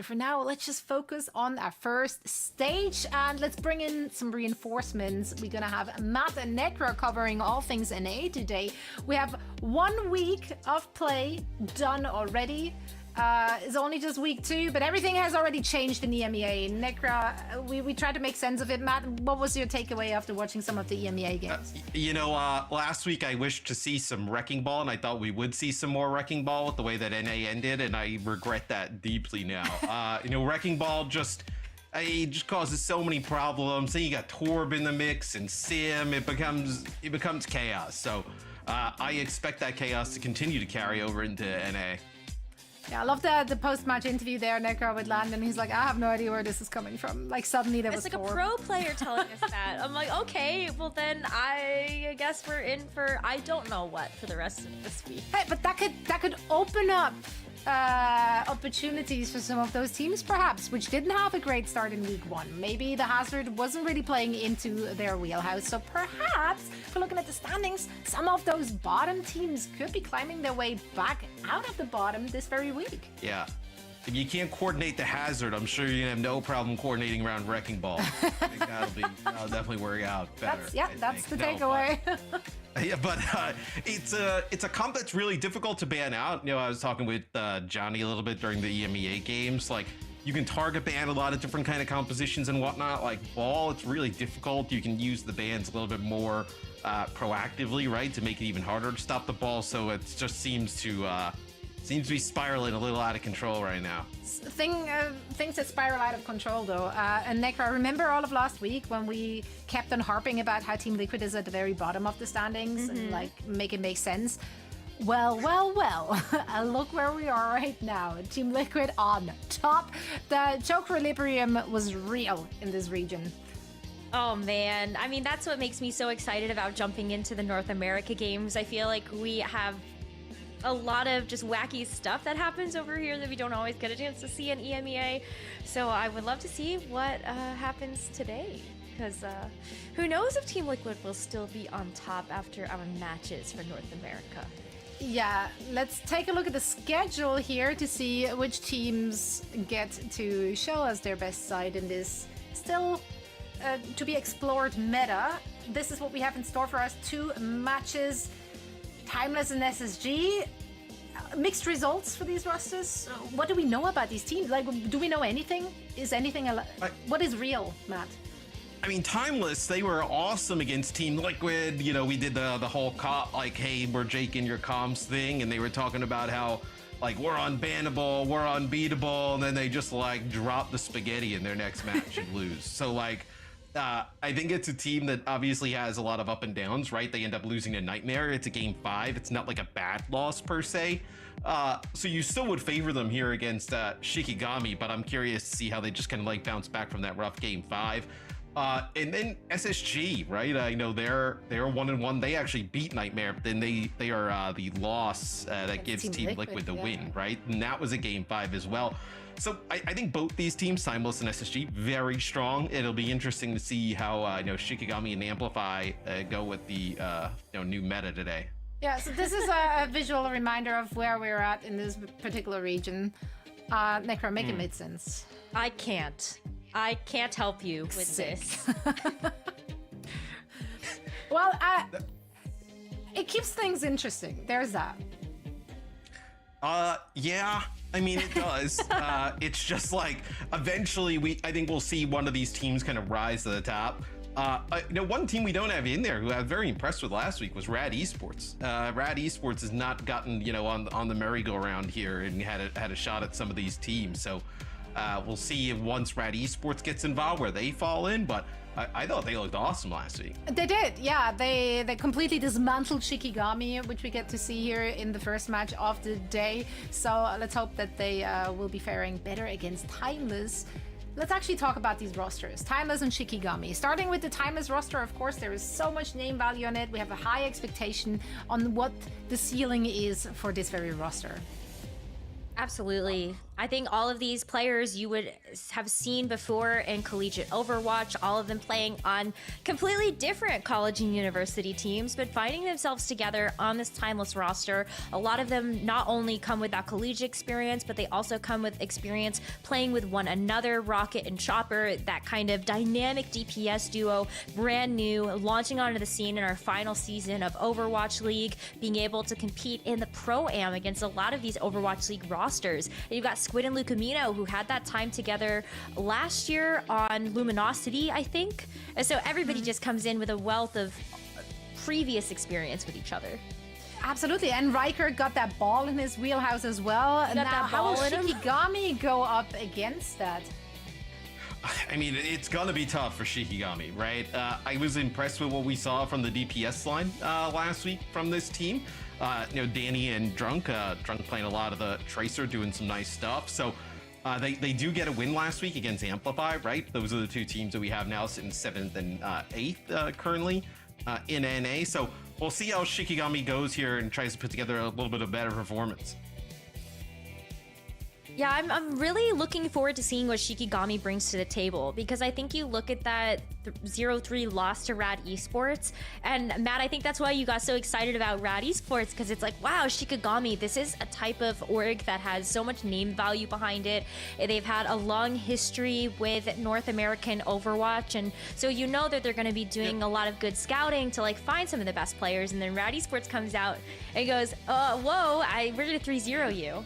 For now, let's just focus on our first stage and let's bring in some reinforcements. We're gonna have Matt and Necra covering all things NA today. We have 1 week of play done already. It's only just week 2, but everything has already changed in the EMEA. Necra, we tried to make sense of it. Matt, what was your takeaway after watching some of the EMEA games? Last week I wished to see some Wrecking Ball, and I thought we would see some more Wrecking Ball with the way that NA ended, and I regret that deeply now. Wrecking Ball just causes so many problems. Then you got Torb in the mix and Sim. It becomes chaos. So I expect that chaos to continue to carry over into NA. Yeah, I love the post-match interview there, Necro with Landon. He's like, I have no idea where this is coming from. Like, suddenly there was It's like Torb. a pro player telling us that. I'm like, okay, well then I guess we're in for I don't know what for the rest of this week. Hey, but that could open up opportunities for some of those teams, perhaps, which didn't have a great start in week 1. Maybe the Hazard wasn't really playing into their wheelhouse. So perhaps, if we're looking at the standings, some of those bottom teams could be climbing their way back out of the bottom this very week. Yeah. If you can't coordinate the Hazard, I'm sure you're gonna have no problem coordinating around Wrecking Ball. I think that'll definitely work out better. That's the takeaway. Yeah, but it's a comp that's really difficult to ban out. I was talking with Johnny a little bit during the EMEA games. Like, you can target ban a lot of different kind of compositions and whatnot. Like Ball, it's really difficult. You can use the bans a little bit more proactively, right, to make it even harder to stop the ball. So it just seems to be spiraling a little out of control right now. Things that spiral out of control, though. And Necra, remember all of last week when we kept on harping about how Team Liquid is at the very bottom of the standings and like make it make sense? Well, look where we are right now. Team Liquid on top. The choke equilibrium was real in this region. Oh man, I mean, that's what makes me so excited about jumping into the North America games. I feel like we have a lot of just wacky stuff that happens over here that we don't always get a chance to see in EMEA. So I would love to see what happens today, because who knows if Team Liquid will still be on top after our matches for North America. Yeah, let's take a look at the schedule here to see which teams get to show us their best side in this still to be explored meta. This is what we have in store for us. 2 matches. Timeless and SSG, mixed results for these rosters. What do we know about these teams? Like, do we know anything? Is anything what is real, Matt? I mean, Timeless, they were awesome against Team Liquid. We did the whole like, hey, we're jaking your comms thing, and they were talking about how, like, we're unbannable, we're unbeatable, and then they just, like, drop the spaghetti in their next match and lose. So, like, I think it's a team that obviously has a lot of up and downs, right? They end up losing to Nightmare. It's a game 5. It's not like a bad loss per se. So you still would favor them here against Shikigami, but I'm curious to see how they just kind of like bounce back from that rough game 5. And then SSG, right? I know they're 1-1. They actually beat Nightmare, but then they are the loss that gives Team Liquid the win, right? And that was a game 5 as well. So I think both these teams, Timeless and SSG, very strong. It'll be interesting to see how Shikigami and Amplify go with the new meta today. Yeah, so this is a visual reminder of where we're at in this particular region. Necro, make it make sense. I can't help you with this. Well, it keeps things interesting. There's that. Yeah. I mean, it does. It's just like eventually I think we'll see one of these teams kind of rise to the top. One team we don't have in there who I was very impressed with last week was Rad Esports. Rad Esports has not gotten on the merry-go-round here and had a shot at some of these teams. So we'll see if once Rad Esports gets involved where they fall in. But I thought they looked awesome last week. They did, yeah. They completely dismantled Shikigami, which we get to see here in the first match of the day. So let's hope that they will be faring better against Timeless. Let's actually talk about these rosters, Timeless and Shikigami. Starting with the Timeless roster, of course, there is so much name value on it. We have a high expectation on what the ceiling is for this very roster. Absolutely. I think all of these players you would have seen before in collegiate Overwatch, all of them playing on completely different college and university teams, but finding themselves together on this Timeless roster. A lot of them not only come with that collegiate experience, but they also come with experience playing with one another. Rocket and Chopper, that kind of dynamic DPS duo, brand new, launching onto the scene in our final season of Overwatch League, being able to compete in the Pro-Am against a lot of these Overwatch League rosters. And you've got Squid and Lucamino, who had that time together last year on Luminosity, I think. And so everybody just comes in with a wealth of previous experience with each other. Absolutely, and Riker got that ball in his wheelhouse as well. Now, how will Shikigami go up against that? I mean, it's gonna be tough for Shikigami, right? I was impressed with what we saw from the DPS line last week from this team. Danny and Drunk playing a lot of the Tracer, doing some nice stuff. So they do get a win last week against Amplify, right? Those are the two teams that we have now sitting 7th and 8th currently in NA. So we'll see how Shikigami goes here and tries to put together a little bit of better performance. Yeah, I'm really looking forward to seeing what Shikigami brings to the table, because I think you look at that 0-3 loss to Rad Esports, and Matt, I think that's why you got so excited about Rad Esports, because it's like, wow, Shikigami, this is a type of org that has so much name value behind it. They've had a long history with North American Overwatch, and so you know that they're going to be doing a lot of good scouting to like find some of the best players, and then Rad Esports comes out and goes, whoa, we're going to 3-0 you.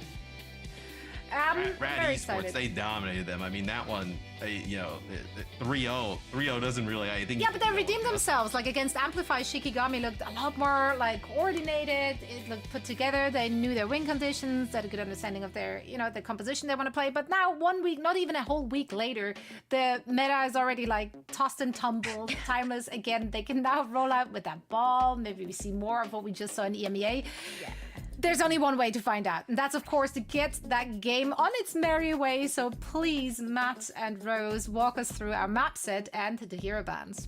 Rad Esports, excited. They dominated them. I mean, that one, 3-0 doesn't really, I think. Yeah, but they redeemed themselves. Like against Amplify, Shikigami looked a lot more like coordinated. It looked put together. They knew their win conditions. They had a good understanding of their, the composition they want to play. But now 1 week, not even a whole week later, the meta is already like tossed and tumbled. Timeless again. They can now roll out with that ball. Maybe we see more of what we just saw in EMEA. Yeah. There's only one way to find out, and that's, of course, to get that game on its merry way. So please, Matt and Rose, walk us through our map set and the hero bands.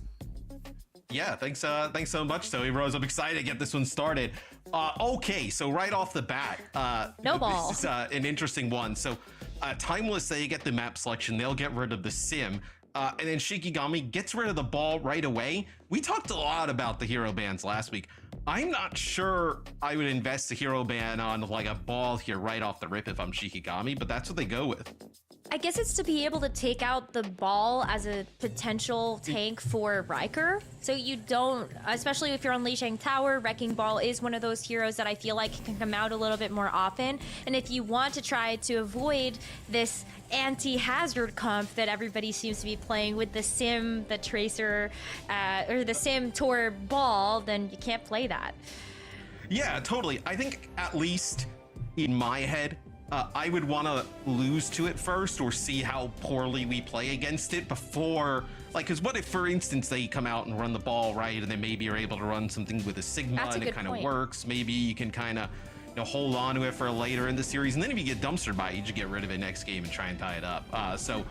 Yeah, thanks so much, Zoe. Rose, I'm excited to get this one started. Okay, so right off the bat, no ball. This is an interesting one. So Timeless, they get the map selection, they'll get rid of the sim. And then Shikigami gets rid of the ball right away. We talked a lot about the hero bans last week. I'm not sure I would invest a hero ban on like a ball here right off the rip if I'm Shikigami, but that's what they go with. I guess it's to be able to take out the ball as a potential tank for Riker. So you don't, especially if you're on Lijiang Tower, Wrecking Ball is one of those heroes that I feel like can come out a little bit more often. And if you want to try to avoid this anti-hazard comp that everybody seems to be playing with the Sim, the Tracer, or the Sim Tor ball, then you can't play that. Yeah, totally. I think at least in my head, I would want to lose to it first or see how poorly we play against it before, like, because what if, for instance, they come out and run the ball right and then maybe are able to run something with a Sigma and it kind of works. Maybe you can kind of hold on to it for later in the series, and then if you get dumpstered by it, you just get rid of it next game and try and tie it up. So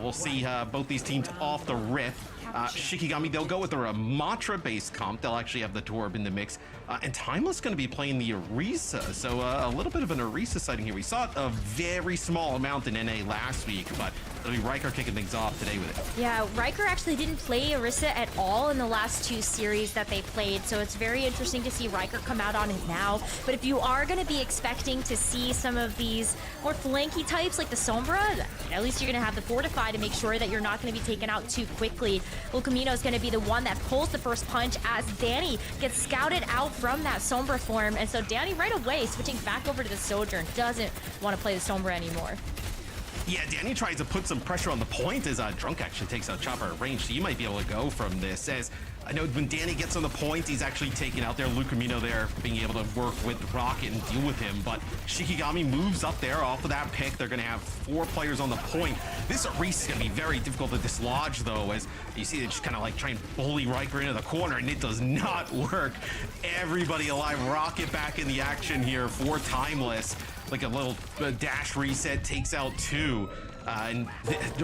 we'll see both these teams off the rip. Shikigami, they'll go with their Matra-based comp. They'll actually have the Torb in the mix. And Timeless going to be playing the Orisa. So a little bit of an Orisa sighting here. We saw a very small amount in NA last week, but it'll be Riker kicking things off today with it. Yeah, Riker actually didn't play Orisa at all in the last two series that they played. So it's very interesting to see Riker come out on it now. But if you are going to be expecting to see some of these more flanky types like the Sombra, at least you're going to have the Fortify to make sure that you're not going to be taken out too quickly. Lucamino is going to be the one that pulls the first punch as Danny gets scouted out from that Sombra form. And so Danny right away switching back over to the Sojourn, doesn't want to play the Sombra anymore. Yeah, Danny tries to put some pressure on the point as Drunk actually takes out Chopper at range, so you might be able to go from this. As I know when Danny gets on the point, he's actually taking out there Lucamino there, being able to work with Rocket and deal with him. But Shikigami moves up there off of that pick. They're going to have 4 players on the point. This Reese is going to be very difficult to dislodge, though, as you see they just kind of like try and bully Riker into the corner, and it does not work. Everybody alive. Rocket back in the action here for Timeless. like a little dash reset, takes out 2. And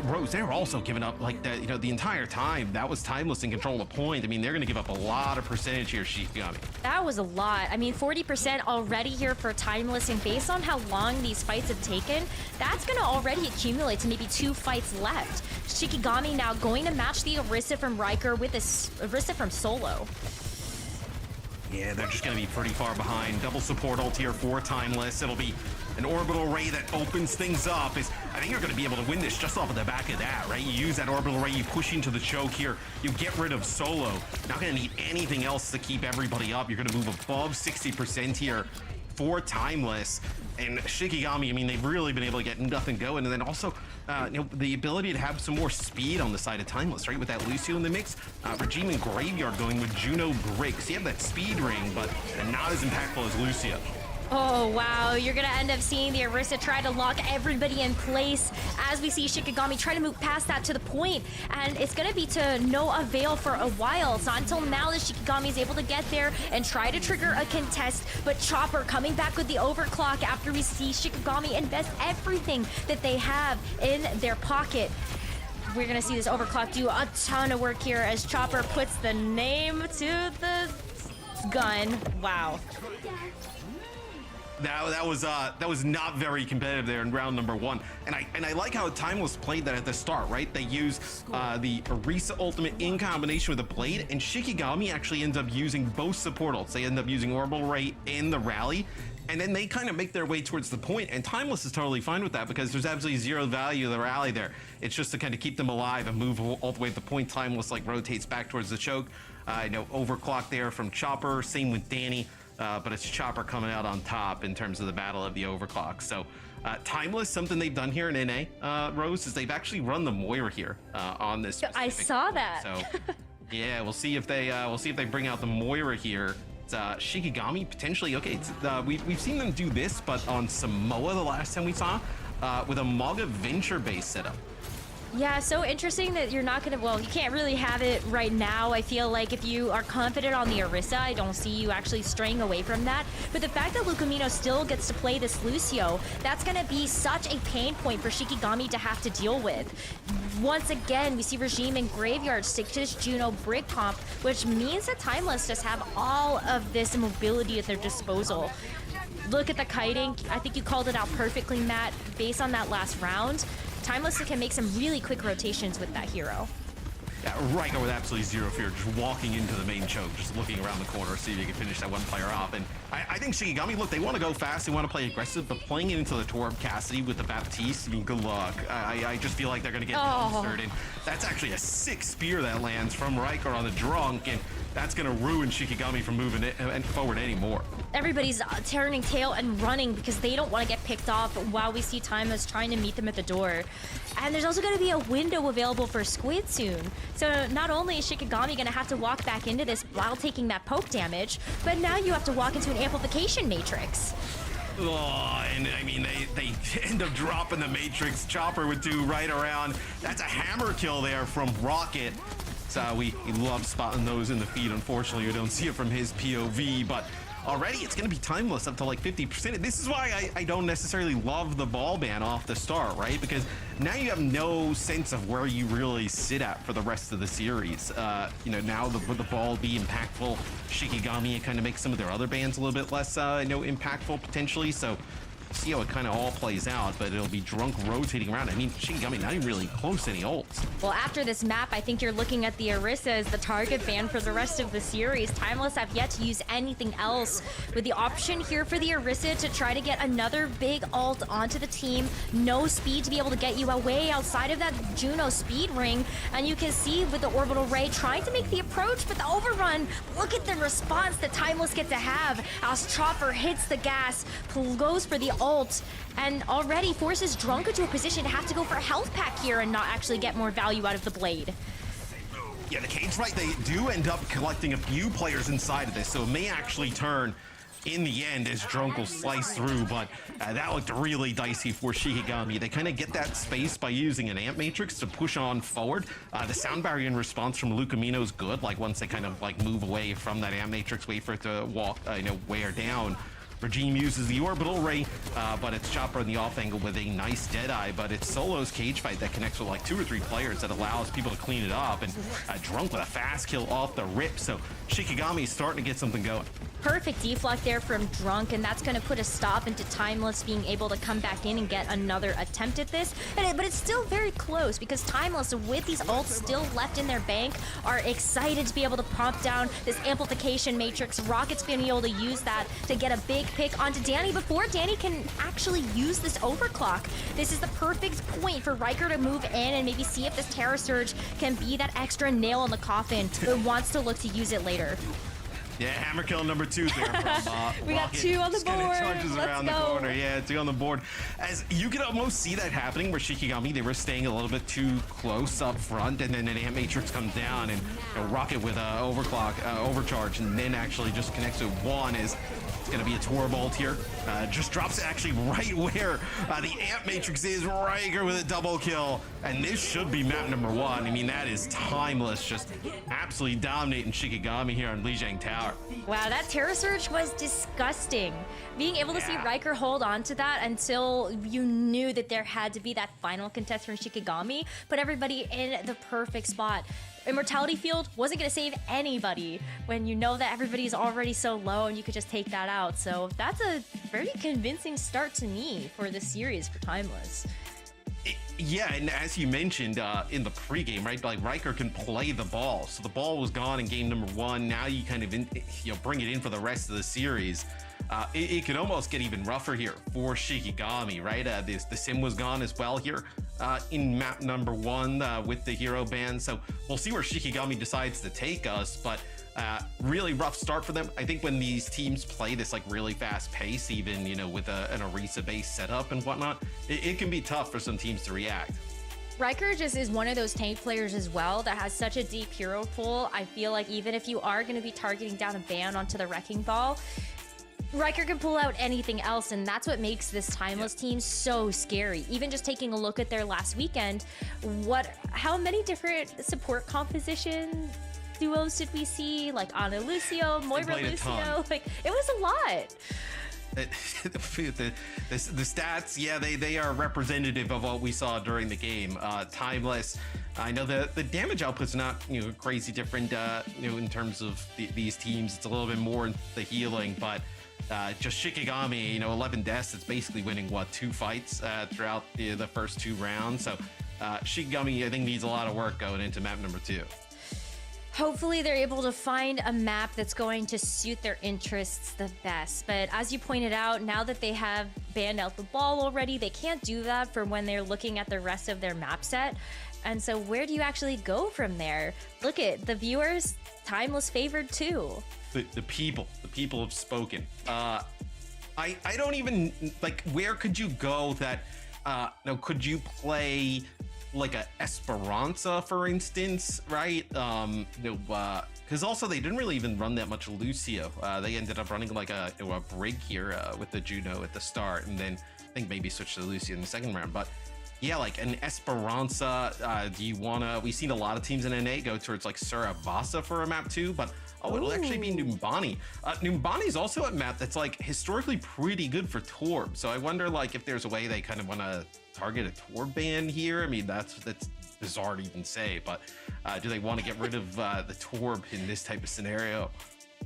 Rose, they're also giving up like that, you know, the entire time. That was Timeless in control of the point. I mean, they're going to give up a lot of percentage here, Shikigami. That was a lot. I mean, 40% already here for Timeless, and based on how long these fights have taken, that's going to already accumulate to maybe 2 fights left. Shikigami now going to match the Orisa from Riker with this Orisa from Solo. Yeah, they're just going to be pretty far behind. Double support ult here for Timeless. It'll be an orbital ray that opens things up. I think you're going to be able to win this just off of the back of that, right? You use that orbital ray, you push into the choke here, you get rid of Solo. Not going to need anything else to keep everybody up. You're going to move above 60% here for Timeless. And Shikigami, I mean, they've really been able to get nothing going. And then also, you know, the ability to have some more speed on the side of Timeless, right? With that Lucio in the mix. Regime and Graveyard going with Juno Bricks. You have that speed ring, but not as impactful as Lucio. Oh, wow. You're going to end up seeing the Orisa try to lock everybody in place as we see Shikigami try to move past that to the point. And it's going to be to no avail for a while. It's not until now that Shikigami is able to get there and try to trigger a contest. But Chopper coming back with the overclock after we see Shikigami invest everything that they have in their pocket. We're going to see this overclock do a ton of work here as Chopper puts the name to the gun. Wow. That was not very competitive there in round number 1, and I like how Timeless played that at the start, right? They use the Orisa ultimate in combination with the Blade, and Shikigami actually ends up using both support ults. They end up using Orbital Ray in the rally, and then they kind of make their way towards the point, and Timeless is totally fine with that because there's absolutely zero value of the rally there. It's just to kind of keep them alive and move all the way to the point. Timeless like rotates back towards the choke. You know, overclock there from Chopper, same with Danny. But it's Chopper coming out on top in terms of the battle of the overclock. So Timeless, something they've done here in NA, Rose, is they've actually run the Moira here on this. I saw that. So yeah, we'll see if they bring out the Moira here. It's, Shikigami potentially okay. It's, we've seen them do this, but on Samoa the last time we saw with a Maga Venture based setup. Yeah, so interesting that you're not gonna, well, you can't really have it right now. I feel like if you are confident on the Orisa, I don't see you actually straying away from that. But the fact that Lucamino still gets to play this Lucio, that's gonna be such a pain point for Shikigami to have to deal with. Once again, we see Regime and Graveyard stick to this Juno Brick comp, which means that Timeless just have all of this mobility at their disposal. Look at the kiting. I think you called it out perfectly, Matt, based on that last round. Timeless can make some really quick rotations with that hero. Yeah, Riker with absolutely zero fear, just walking into the main choke, just looking around the corner, see if he can finish that one player off. And I think Shikigami, look, they want to go fast, they want to play aggressive, but playing it into the Torb Cassidy with the Baptiste, I mean, good luck. I just feel like they're going to get monstered. And that's actually a sick spear that lands from Riker on the Drunk, and that's going to ruin Shikigami from moving it forward anymore. Everybody's turning tail and running because they don't want to get picked off while we see Timeless trying to meet them at the door. And there's also going to be a window available for Squid soon. So not only is Shikigami going to have to walk back into this while taking that poke damage, but now you have to walk into an amplification matrix. Oh, and I mean, they end up dropping the Matrix. Chopper would do right around. That's a hammer kill there from Rocket. So we love spotting those in the feed. Unfortunately, we don't see it from his POV, but already it's going to be Timeless up to like 50%. This is why I don't necessarily love the ball ban off the start, right? Because now you have no sense of where you really sit at for the rest of the series. You know, now would the ball be impactful? Shikigami kind of makes some of their other bans a little bit less, you know, impactful potentially. So see how it kind of all plays out, but it'll be Drunk rotating around. I mean, Shikigami not even really close to any ults. Well, after this map, I think you're looking at the Orisa as the target ban for the rest of the series. Timeless have yet to use anything else, with the option here for the Orisa to try to get another big ult onto the team. No speed to be able to get you away outside of that Juno speed ring, and you can see with the Orbital Ray trying to make the approach, but the overrun, look at the response that Timeless get to have as Chopper hits the gas, goes for the ult, and already forces Drunk into a position to have to go for a health pack here and not actually get more value out of the Blade. Yeah, the Cage Fight, they do end up collecting a few players inside of this, so it may actually turn in the end as Drunk will slice through, but that looked really dicey for Shikigami. They kind of get that space by using an Amp Matrix to push on forward. The sound barrier in response from Lucamino is good, like once they kind of like move away from that Amp Matrix, wait for it to walk, you know, wear down. Regime uses the orbital ray, but it's Chopper in the off angle with a nice Deadeye, but it's Solo's cage fight that connects with like 2 or 3 players that allows people to clean it up, and Drunk with a fast kill off the rip, so Shikigami is starting to get something going. Perfect deflect there from Drunk, and that's going to put a stop into Timeless being able to come back in and get another attempt at this. But it's still very close because Timeless, with these ults still left in their bank, are excited to be able to prompt down this amplification matrix. Rocket's going to be able to use that to get a big pick onto Danny before Danny can actually use this overclock. This is the perfect point for Riker to move in and maybe see if this Terror Surge can be that extra nail in the coffin, but wants to look to use it later. Yeah, hammer kill number 2 there from We got Rocket. 2 on the board. Charges Let's around go. the corner. Yeah, 2 on the board. As you can almost see that happening where Shikigami, they were staying a little bit too close up front, and then an Amp Matrix comes down, and Rocket with overcharge, and then actually just connects to 1 is it's going to be a Tor bolt here. Just drops it actually right where the Amp Matrix is. Riker with a double kill. And this should be map number 1. I mean, that is Timeless just absolutely dominating Shikigami here on Lijiang Tower. Wow, that Terror Surge was disgusting. Being able to see Riker hold on to that until you knew that there had to be that final contest from Shikigami, put everybody in the perfect spot. Immortality Field wasn't going to save anybody when you know that everybody's already so low and you could just take that out. So that's a very convincing start to me for this series for Timeless. Yeah, and as you mentioned in the pregame, right, like Riker can play the ball. So the ball was gone in game number 1. Now you kind of bring it in for the rest of the series. It could almost get even rougher here for Shikigami, right? The sim was gone as well here in map number 1 with the hero ban. So we'll see where Shikigami decides to take us, but really rough start for them. I think when these teams play this like really fast pace, even, with an Orisa-based setup and whatnot, it can be tough for some teams to react. Riker just is one of those tank players as well that has such a deep hero pool. I feel like even if you are going to be targeting down a ban onto the Wrecking Ball, Riker can pull out anything else, and that's what makes this Timeless team so scary. Even just taking a look at their last weekend, how many different support composition duos did we see? Like Ana Lucio, Moira Lucio, like it was a lot. The stats, yeah, they are representative of what we saw during the game. Timeless, I know the damage output's not crazy different in terms of these teams. It's a little bit more the healing, but just Shikigami, 11 deaths. It's basically winning 2 fights throughout the first 2 rounds. So Shikigami, I think, needs a lot of work going into map number 2. Hopefully they're able to find a map that's going to suit their interests the best. But as you pointed out, now that they have banned out the ball already, they can't do that for when they're looking at the rest of their map set. And so where do you actually go from there? Look at the viewers, Timeless favored too. The people have spoken. I don't even, like, where could you go that, could you play like a Esperanca, for instance, right? Because also they didn't really even run that much Lucio. They ended up running like a Brig here with the Juno at the start, and then I think maybe switched to Lucio in the second round. But yeah, like an Esperanca, we've seen a lot of teams in NA go towards like Suravasa for a map too, but it'll actually be Numbani. Numbani's also a map that's like historically pretty good for Torb. So I wonder like if there's a way they kind of want to target a Torb ban here. I mean, that's bizarre to even say, but do they want to get rid of the Torb in this type of scenario?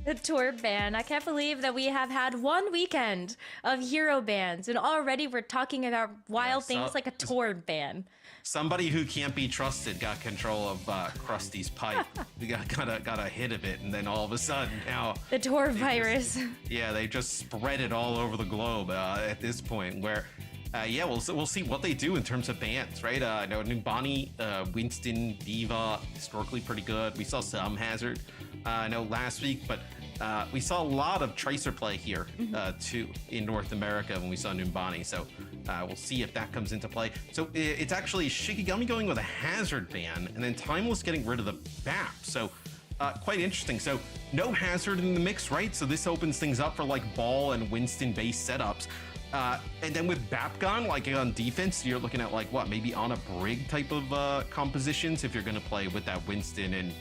The Torb ban. I can't believe that we have had 1 weekend of hero bans, and already we're talking about wild things like a Torb ban. Somebody who can't be trusted got control of Krusty's pipe. We got a hit of it, and then all of a sudden now the Torb virus. They just spread it all over the globe at this point. Where we'll see what they do in terms of bans, right? Numbani, Winston, Diva, historically pretty good. We saw some Hazard, last week, but we saw a lot of Tracer play here too in North America when we saw Numbani. So we'll see if that comes into play. So it's actually Shikigami going with a Hazard ban, and then Timeless getting rid of the BAP. So quite interesting. So no Hazard in the mix, right? So this opens things up for like Ball and Winston based setups. And then with Bapgon, like on defense, you're looking at like maybe on a Brig type of compositions if you're going to play with that Winston and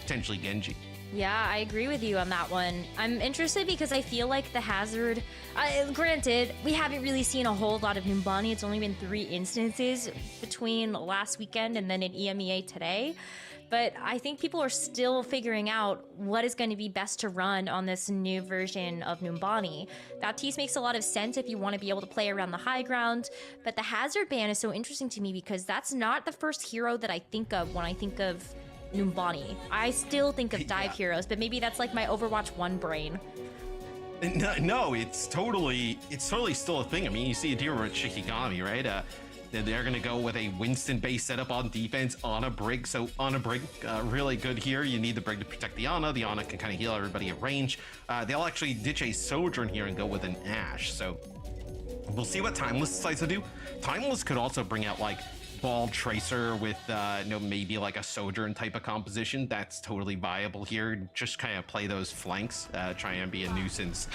potentially Genji. Yeah, I agree with you on that one. I'm interested because I feel like the Hazard, granted, we haven't really seen a whole lot of Numbani. It's only been 3 instances between last weekend and then in EMEA today. But I think people are still figuring out what is going to be best to run on this new version of Numbani. Baptiste makes a lot of sense if you want to be able to play around the high ground, but the Hazard ban is so interesting to me because that's not the first hero that I think of when I think of Numbani. I still think of dive heroes, but maybe that's like my Overwatch 1 brain. No, it's totally still a thing. I mean, you see it here with Shikigami, right? They're going to go with a Winston-based setup on defense on a Brig. So on a Brig, really good here. You need the Brig to protect the Ana. The Ana can kind of heal everybody at range. They'll actually ditch a Sojourn here and go with an Ashe. So we'll see what Timeless decides to do. Timeless could also bring out like Ball Tracer with maybe like a Sojourn type of composition. That's totally viable here. Just kind of play those flanks, try and be a nuisance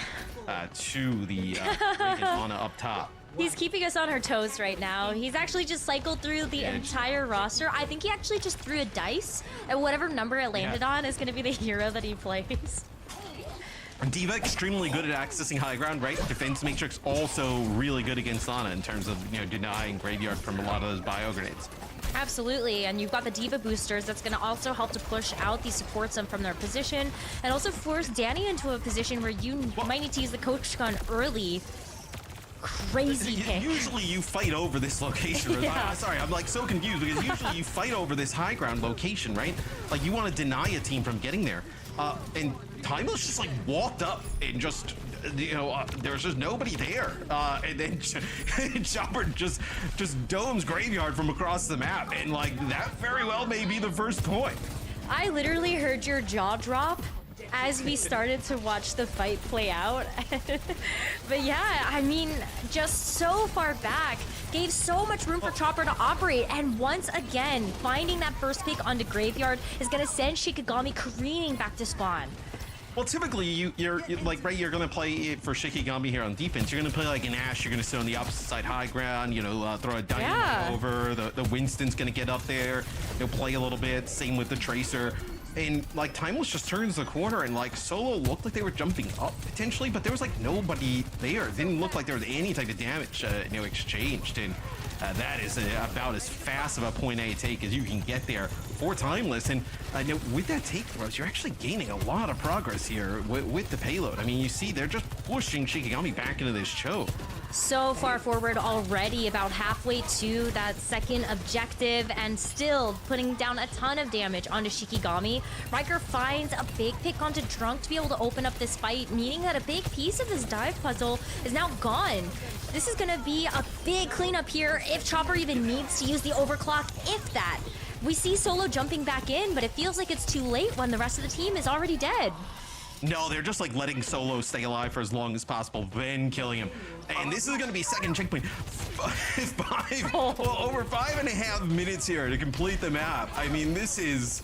to the Ana up top. He's keeping us on our toes right now. He's actually just cycled through the entire roster. I think he actually just threw a dice, and whatever number it landed on is going to be the hero that he plays. D.Va extremely good at accessing high ground, right? Defense Matrix also really good against Ana in terms of denying Graveyard from a lot of those bio grenades. Absolutely, and you've got the D.Va boosters that's going to also help to push out these supports from their position, and also force Danny into a position where you might need to use the coach gun early. Crazy pick. Usually you fight over this location. Yeah. Sorry, I'm like so confused because usually you fight over this high ground location, right? Like you want to deny a team from getting there. And Timeless just like walked up and just, there's just nobody there. And then Chopper just domes Graveyard from across the map. And like that very well may be the first point. I literally heard your jaw drop as we started to watch the fight play out. But yeah, I mean, just so far back, gave so much room for Chopper to operate, and once again, finding that first pick onto Graveyard is gonna send Shikigami careening back to spawn. Well, typically you're gonna play it for Shikigami here on defense. You're gonna play like an Ashe. You're gonna sit on the opposite side high ground. Throw a Dynamite over. The Winston's gonna get up there. He'll play a little bit. Same with the Tracer. And like Timeless just turns the corner, and like Solo looked like they were jumping up potentially, but there was like nobody there. It didn't look like there was any type of damage exchanged, and that is about as fast of a point A take as you can get there for Timeless. And with that take, Rose, you're actually gaining a lot of progress here with the payload. I mean, you see they're just pushing Shikigami back into this choke. So far forward already, about halfway to that second objective, and still putting down a ton of damage onto Shikigami. Riker finds a big pick onto Drunk to be able to open up this fight, meaning that a big piece of this dive puzzle is now gone. This is gonna be a big cleanup here if Chopper even needs to use the overclock, if that. We see Solo jumping back in, but it feels like it's too late when the rest of the team is already dead. No, they're just like letting Solo stay alive for as long as possible, then killing him. And this is going to be second checkpoint. Over 5.5 minutes here to complete the map. I mean, this is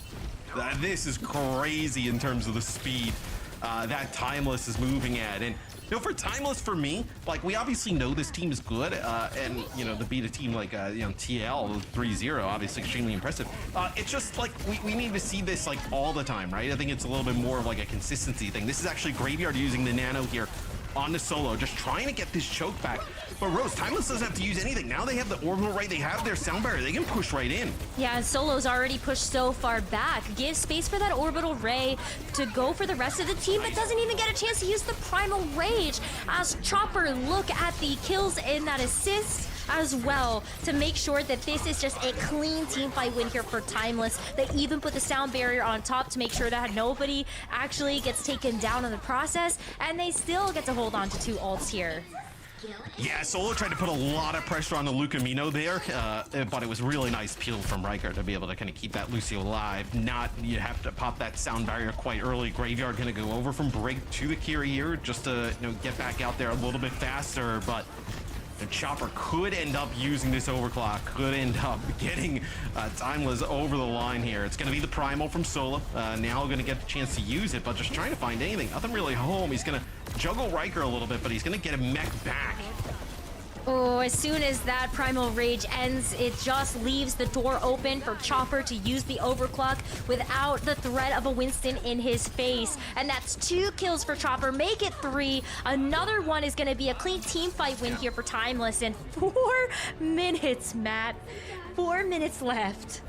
crazy in terms of the speed that Timeless is moving at. And for Timeless, for me, like we obviously know this team is good, and to beat a team like TL 3-0, obviously extremely impressive. It's just like we need to see this like all the time, right? I think it's a little bit more of like a consistency thing. This is actually Graveyard using the nano here on the Solo, just trying to get this choke back. But Rose, Timeless doesn't have to use anything. Now they have the orbital ray, they have their sound barrier, they can push right in. Yeah, Solo's already pushed so far back. Gives space for that orbital ray to go for the rest of the team, but doesn't even get a chance to use the primal rage as Chopper look at the kills in that assist as well to make sure that this is just a clean team fight win here for Timeless. They even put the sound barrier on top to make sure that nobody actually gets taken down in the process, and they still get to hold on to 2 ults here. Yeah, Solo tried to put a lot of pressure on the Lucamino there, but it was really nice peel from Riker to be able to kind of keep that Lucio alive. You have to pop that sound barrier quite early. Graveyard going to go over from Brig to the Kiri here just to get back out there a little bit faster, but the Chopper could end up using this overclock, could end up getting Timeless over the line here. It's going to be the primal from Solo. Now going to get the chance to use it, but just trying to find anything. Nothing really home. He's going to juggle Riker a little bit, but he's going to get a mech back. Oh, as soon as that Primal Rage ends, it just leaves the door open for Chopper to use the overclock without the threat of a Winston in his face. And that's 2 kills for Chopper, make it 3. Another one is going to be a clean team fight win here for Timeless. And 4 minutes, Matt. 4 minutes left.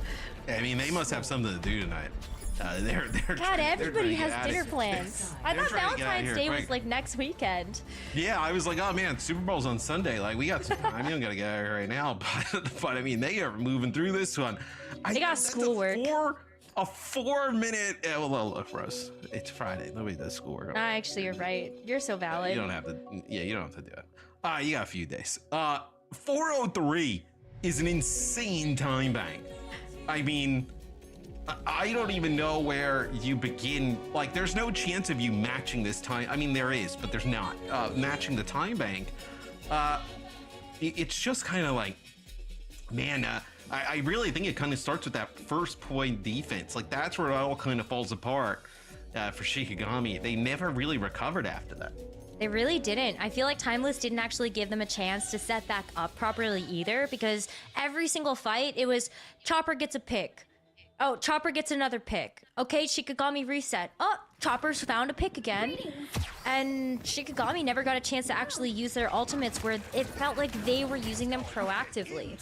I mean, they must have something to do tonight. God, everybody has dinner plans. I thought Valentine's Day was like next weekend. Yeah, I was like, oh man, Super Bowl's on Sunday. Like, we got some time. We don't gotta get out of here right now. But I mean, they are moving through this one. They got schoolwork. A 4 minute. Well, look, Rose, it's Friday. Nobody does schoolwork. Actually, you're right. You're so valid. You don't have to. Yeah, you don't have to do it. You got a few days. 4:03 is an insane time bank. I mean, I don't even know where you begin. Like, there's no chance of you matching this time. I mean, there is, but there's not. Matching the time bank. It's just kind of like, man, I really think it kind of starts with that first point defense. Like, that's where it all kind of falls apart for Shikigami. They never really recovered after that. They really didn't. I feel like Timeless didn't actually give them a chance to set back up properly either, because every single fight, it was Chopper gets a pick. Oh, Chopper gets another pick. Okay, Shikigami reset. Oh, Chopper's found a pick again. And Shikigami never got a chance to actually use their ultimates, where it felt like they were using them proactively.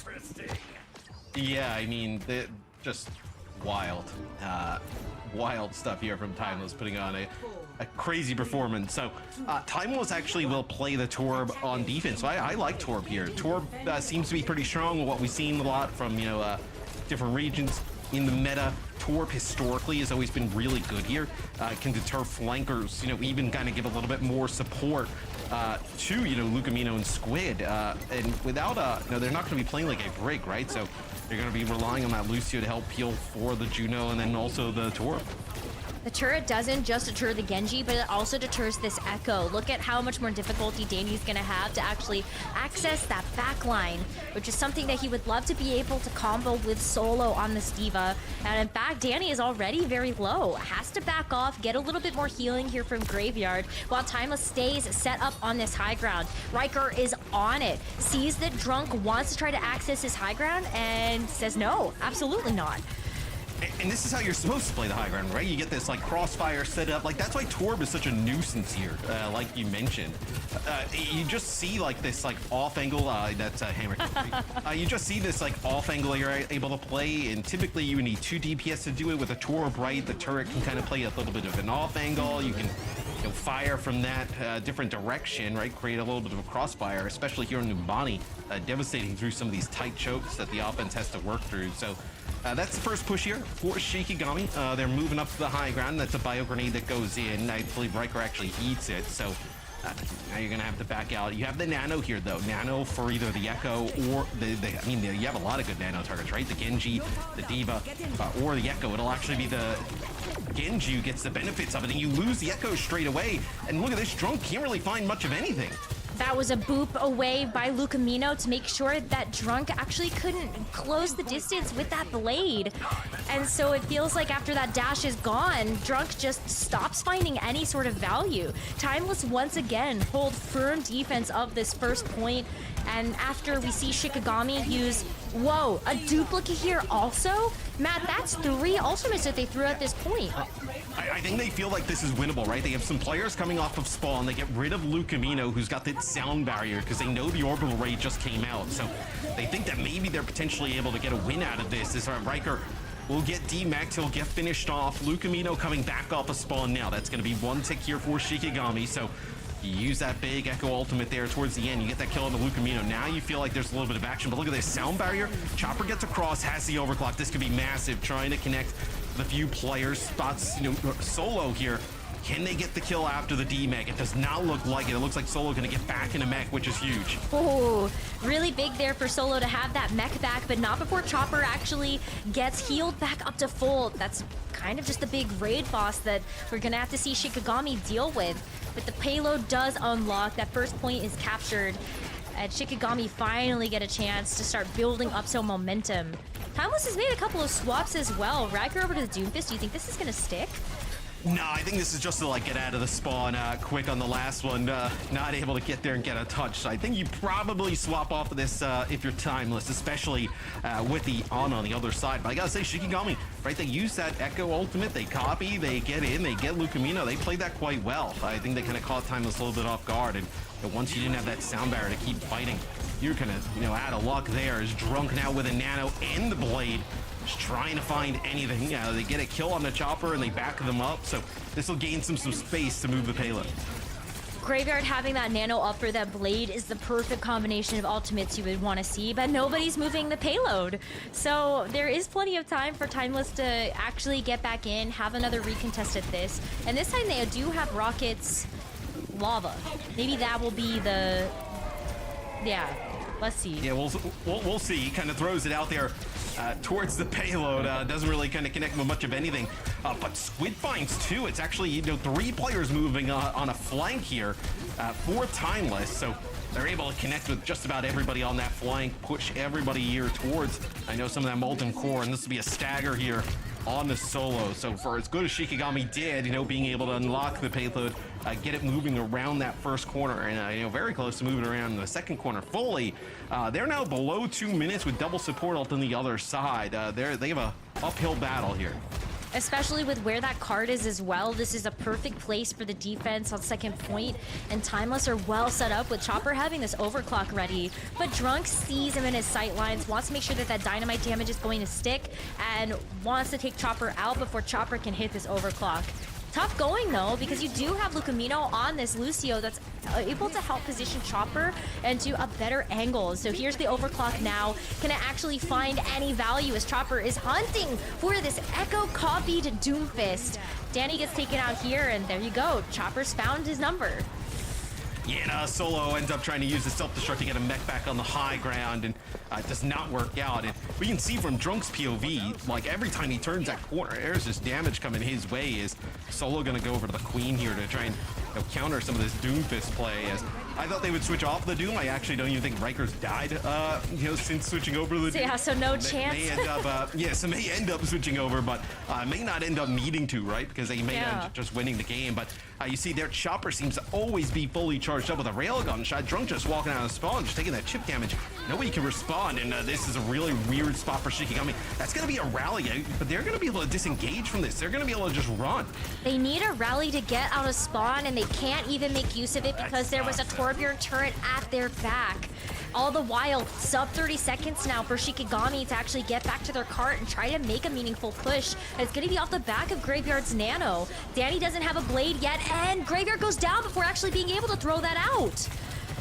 Yeah, I mean, just wild. Wild stuff here from Timeless, putting on a crazy performance. So Timeless actually will play the Torb on defense. So I like Torb here. Torb seems to be pretty strong. What we've seen a lot from, different regions in the meta. Torb historically has always been really good here. Can deter flankers, even kind of give a little bit more support to, Lucamino and Squid. And without they're not going to be playing like a break, right? So they're going to be relying on that Lucio to help peel for the Juno and then also the Torb. The turret doesn't just deter the Genji, but it also deters this Echo. Look at how much more difficulty Danny's gonna have to actually access that backline, which is something that he would love to be able to combo with Solo on this Diva. And in fact, Danny is already very low. Has to back off, get a little bit more healing here from Graveyard, while Timeless stays set up on this high ground. Riker is on it, sees that Drunk wants to try to access his high ground, and says no, absolutely not. And this is how you're supposed to play the high ground, right? You get this like crossfire set up. Like, that's why Torb is such a nuisance here, like you mentioned. You just see like this like off angle. That's a hammer. You just see this like off angle you're able to play, and typically you need 2 DPS to do it. With a Torb, right? The turret can kind of play a little bit of an off angle. You can fire from that different direction, right? Create a little bit of a crossfire, especially here in Numbani, devastating through some of these tight chokes that the offense has to work through. So that's the first push here for Shikigami. They're moving up to the high ground. That's a bio grenade that goes in. I believe Riker actually eats it. So now you're gonna have to back out. You have the Nano here, though. Nano for either the Echo or you have a lot of good Nano targets, right? The Genji, the Diva, or the Echo. It'll actually be the Genji who gets the benefits of it, and you lose the Echo straight away. And look at this, Drunk can't really find much of anything. That was a boop away by Lucamino to make sure that Drunk actually couldn't close the distance with that blade. And so it feels like after that dash is gone, Drunk just stops finding any sort of value. Timeless once again hold firm defense of this first point. And after we see Shikigami use, whoa, a duplicate here also? Matt, that's 3 ultimates that they threw at this point. I think they feel like this is winnable, right? They have some players coming off of spawn. They get rid of Lucamino, who's got that sound barrier, because they know the orbital raid just came out. So they think that maybe they're potentially able to get a win out of this. As Riker will get DMAX, he'll get finished off. Lucamino coming back off of spawn now. That's going to be 1 tick here for Shikigami. So you use that big Echo ultimate there towards the end. You get that kill on the Lucamino. Now you feel like there's a little bit of action, but look at this sound barrier. Chopper gets across, has the overclock. This could be massive, trying to connect the few players. Spots, Solo here. Can they get the kill after the D-Mech? It does not look like it. It looks like Solo gonna get back in a mech, which is huge. Oh, really big there for Solo to have that mech back, but not before Chopper actually gets healed back up to full. That's kind of just the big raid boss that we're gonna have to see Shikigami deal with. But the payload does unlock. That first point is captured. And Shikigami finally get a chance to start building up some momentum. Timeless has made a couple of swaps as well. Riker over to the Doomfist. Do you think this is gonna stick? No, I think this is just to like get out of the spawn quick on the last one. Not able to get there and get a touch. So I think you probably swap off of this if you're timeless, especially with the on the other side. But I gotta say, Shikigami, right? They use that Echo ultimate. They copy, they get in, they get Lucamino. They played that quite well. I think they kind of caught timeless a little bit off guard. And once you didn't have that sound barrier to keep fighting, you're kind of out of luck there. Is Drunk now with a nano and the blade. Just trying to find anything. They get a kill on the chopper and they back them up, so this will gain some space to move the payload. Graveyard having that nano up for that blade is the perfect combination of ultimates you would want to see, but nobody's moving the payload. So there is plenty of time for Timeless to actually get back in, have another recontest at this. And this time they do have Rocket's Lava. Maybe that will be the... Yeah, let's see. Yeah, we'll see. He kind of throws it out there towards the payload. Doesn't really kind of connect with much of anything. But Squid finds two. It's actually 3 players moving on a flank here for Timeless. So they're able to connect with just about everybody on that flank, push everybody here towards, I know, some of that Molten Core, and this will be a stagger here on the solo. So for as good as Shikigami did, being able to unlock the payload, get it moving around that first corner, and very close to moving around in the second corner fully. They're now below 2 minutes with double support ult on the other side. They have a uphill battle here. Especially with where that card is as well. This is a perfect place for the defense on second point, and Timeless are well set up with Chopper having this overclock ready. But Drunk sees him in his sight lines, wants to make sure that that dynamite damage is going to stick, and wants to take Chopper out before Chopper can hit this overclock. Tough going though, because you do have Lucamino on this Lucio that's able to help position Chopper into a better angle. So here's the overclock now. Can it actually find any value as Chopper is hunting for this Echo copied Doomfist? Danny gets taken out here, and there you go. Chopper's found his number. Yeah, and Solo ends up trying to use the self-destruct to get a mech back on the high ground, and it does not work out. And we can see from Drunk's POV, like every time he turns that corner, there's just damage coming his way. Is Solo gonna go over to the Queen here to try and counter some of this Doomfist play? As I thought they would switch off the Doom. I actually don't even think Riker's died, since switching over to the Doom. Yeah, so no chance. May end up, so may end up switching over, but may not end up needing to, right? Because they may end up just winning the game. But you see their Chopper seems to always be fully charged up with a railgun shot. Drunk just walking out of spawn, just taking that chip damage. Nobody can respond, and this is a really weird spot for Shikigami. That's going to be a rally, but they're going to be able to disengage from this. They're going to be able to just run. They need a rally to get out of spawn, and they can't even make use of it because there was a Torbjorn turret at their back. All the while, sub 30 seconds now for Shikigami to actually get back to their cart and try to make a meaningful push. And it's going to be off the back of Graveyard's Nano. Danny doesn't have a blade yet, and Graveyard goes down before actually being able to throw that out.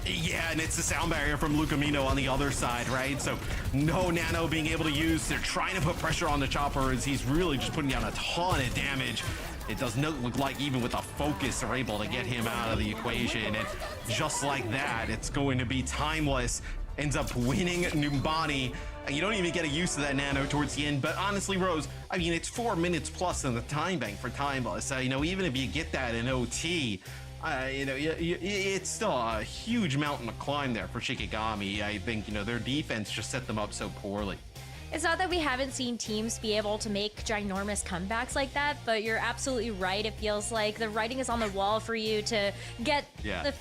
Yeah, and it's the sound barrier from Lucamino on the other side, right? So no nano being able to use. They're trying to put pressure on the Chopper as he's really just putting down a ton of damage. It does not look like even with a focus they're able to get him out of the equation. And just like that, it's going to be Timeless. Ends up winning Numbani. You don't even get a use of that nano towards the end. But honestly, Rose, I mean, it's 4 minutes plus in the time bank for Timeless. Even if you get that in OT, it's still a huge mountain to climb there for Shikigami. I think, their defense just set them up so poorly. It's not that we haven't seen teams be able to make ginormous comebacks like that, but you're absolutely right. It feels like the writing is on the wall for you to get the